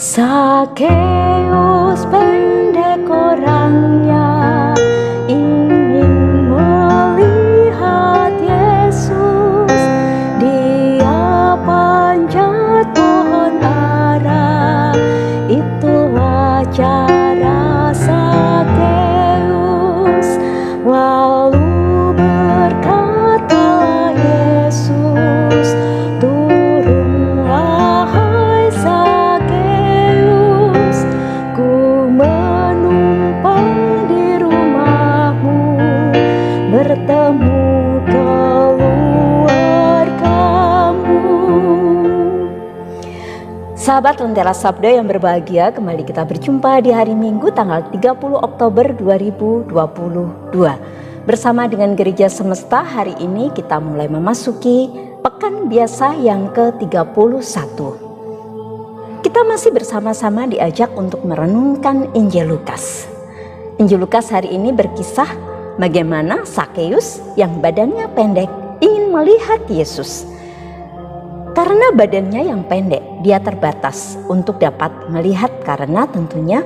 Sakeus pendek orangnya, ingin melihat Yesus. Dia panjat pohon ara, itulah cara Sakeus. Lalu berkatalah Yesus, "Turunlah hai Sakeus, ku menumpang di rumahmu, bertemu keluargamu." Sahabat Lentera Sabda yang berbahagia, kembali kita berjumpa di hari Minggu tanggal 30 Oktober 2022. Bersama dengan Gereja Semesta, hari ini kita mulai memasuki Pekan Biasa yang ke-31. Kita masih bersama-sama diajak untuk merenungkan Injil Lukas. Injil Lukas hari ini berkisah bagaimana Sakeus yang badannya pendek ingin melihat Yesus. Karena badannya yang pendek, dia terbatas untuk dapat melihat karena tentunya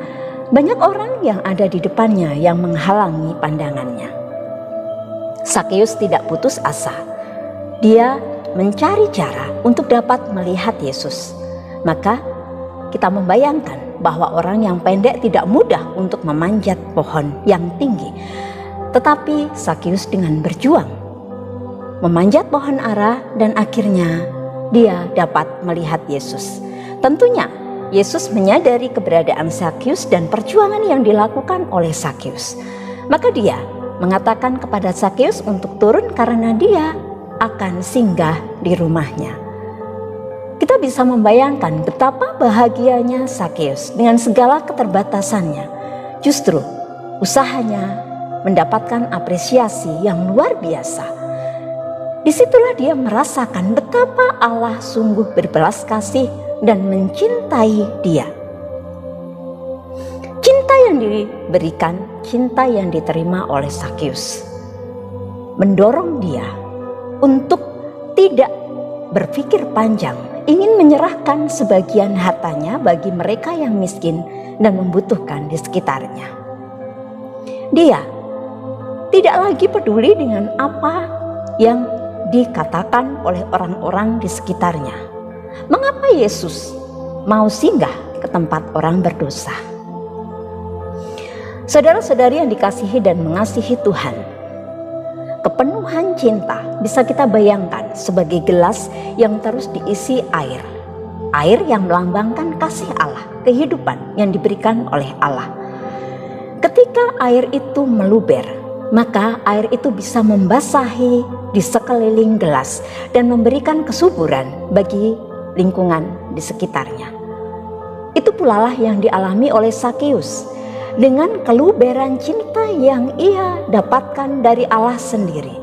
banyak orang yang ada di depannya yang menghalangi pandangannya. Sakeus tidak putus asa. Dia mencari cara untuk dapat melihat Yesus. Maka kita membayangkan bahwa orang yang pendek tidak mudah untuk memanjat pohon yang tinggi. Tetapi Sakeus dengan berjuang memanjat pohon ara dan akhirnya dia dapat melihat Yesus. Tentunya Yesus menyadari keberadaan Sakeus dan perjuangan yang dilakukan oleh Sakeus. Maka dia mengatakan kepada Sakeus untuk turun karena dia akan singgah di rumahnya. Kita bisa membayangkan betapa bahagianya Sakeus dengan segala keterbatasannya. Justru usahanya mendapatkan apresiasi yang luar biasa. Disitulah dia merasakan betapa Allah sungguh berbelas kasih dan mencintai dia. Cinta yang diberikan, cinta yang diterima oleh Sakeus mendorong dia untuk tidak berpikir panjang, ingin menyerahkan sebagian hartanya bagi mereka yang miskin dan membutuhkan di sekitarnya. Dia tidak lagi peduli dengan apa yang dikatakan oleh orang-orang di sekitarnya. Mengapa Yesus mau singgah ke tempat orang berdosa? Saudara-saudari yang dikasihi dan mengasihi Tuhan, kepenuhan cinta bisa kita bayangkan sebagai gelas yang terus diisi air. Air yang melambangkan kasih Allah, kehidupan yang diberikan oleh Allah. Ketika air itu meluber, maka air itu bisa membasahi di sekeliling gelas dan memberikan kesuburan bagi lingkungan di sekitarnya. Itu pula lah yang dialami oleh Sakeus dengan keluberan cinta yang ia dapatkan dari Allah sendiri.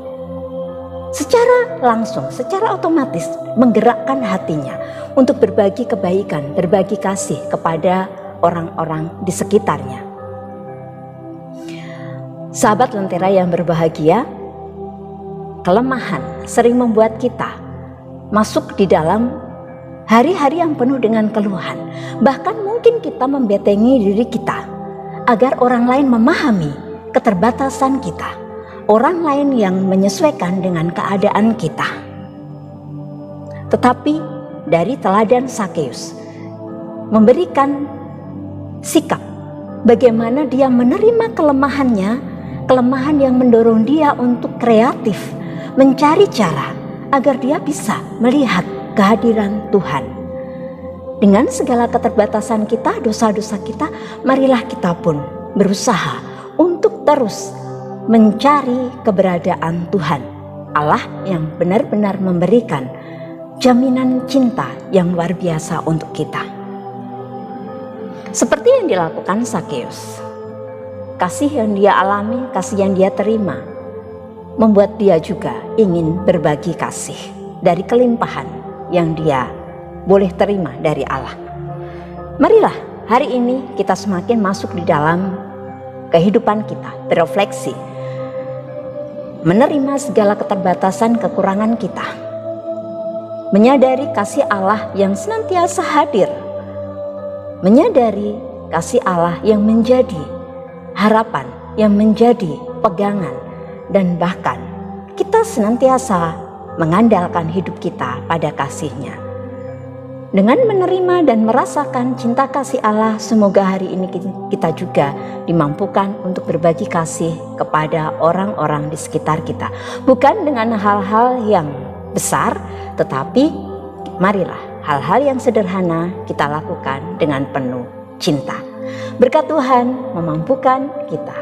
Secara langsung, secara otomatis menggerakkan hatinya untuk berbagi kebaikan, berbagi kasih kepada orang-orang di sekitarnya. Sahabat Lentera yang berbahagia, kelemahan sering membuat kita masuk di dalam hari-hari yang penuh dengan keluhan. Bahkan mungkin kita membentengi diri kita agar orang lain memahami keterbatasan kita, orang lain yang menyesuaikan dengan keadaan kita. Tetapi dari teladan Sakeus memberikan sikap bagaimana dia menerima kelemahannya, kelemahan yang mendorong dia untuk kreatif, mencari cara agar dia bisa melihat kehadiran Tuhan. Dengan segala keterbatasan kita, dosa-dosa kita, marilah kita pun berusaha untuk terus mencari keberadaan Tuhan, Allah yang benar-benar memberikan jaminan cinta yang luar biasa untuk kita. Seperti yang dilakukan Sakeus, kasih yang dia alami, kasih yang dia terima, membuat dia juga ingin berbagi kasih dari kelimpahan yang dia boleh terima dari Allah. Marilah hari ini kita semakin masuk di dalam kehidupan kita, berefleksi, menerima segala keterbatasan kekurangan kita, menyadari kasih Allah yang senantiasa hadir menyadari kasih Allah yang menjadi harapan, yang menjadi pegangan, dan bahkan kita senantiasa mengandalkan hidup kita pada kasih-Nya. Dengan menerima dan merasakan cinta kasih Allah, semoga hari ini kita juga dimampukan untuk berbagi kasih kepada orang-orang di sekitar kita. Bukan dengan hal-hal yang besar, tetapi marilah hal-hal yang sederhana kita lakukan dengan penuh cinta. Berkat Tuhan memampukan kita.